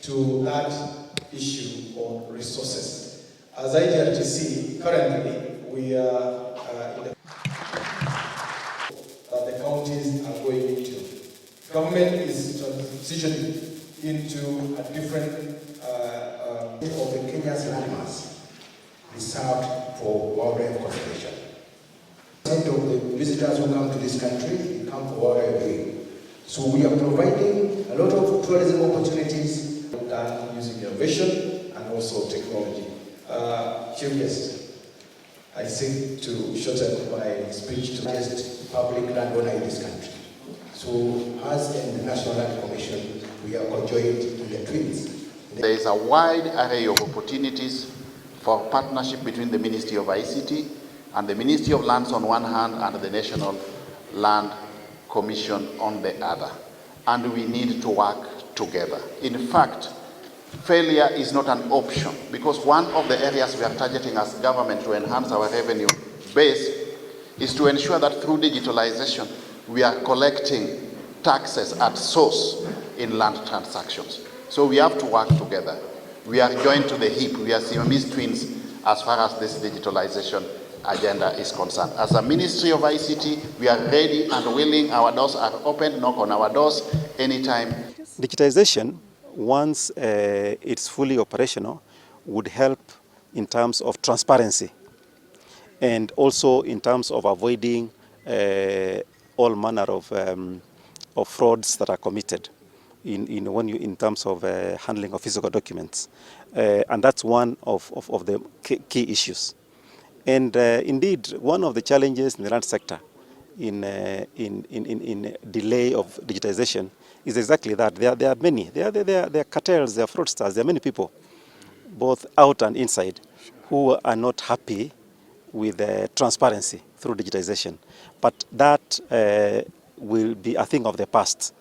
to that issue on resources. As IGRTC, currently we are in the that the counties are going into. Government is transitioning into a different of the Kenya's landmass reserved for wildlife conservation. Of the visitors who come to this country come for wildlife viewing. So we are providing a lot of tourism opportunities done using innovation and also technology. Chief Guest, I seek to shorten my speech to just public landowner in this country. So as in the National Land Commission, we are conjoined in the twins. There is a wide array of opportunities for partnership between the Ministry of ICT and the Ministry of Lands on one hand and the National Land Commission on the other. And we need to work together. In fact, failure is not an option, because one of the areas we are targeting as government to enhance our revenue base is to ensure that through digitalization we are collecting taxes at source in land transactions. So we have to work together. We are joined to the hip. We are Siamese twins as far as this digitalization agenda is concerned. As a Ministry of ICT, we are ready and willing. Our doors are open. Knock on our doors anytime. Digitization, once it's fully operational, would help in terms of transparency and also in terms of avoiding all manner of frauds that are committed in terms of handling of physical documents. And that's one of the key issues. And indeed, one of the challenges in the land sector in delay of digitization is exactly that. There are many. There are cartels, there are fraudsters, there are many people, both out and inside, who are not happy with transparency through digitization. But that will be a thing of the past.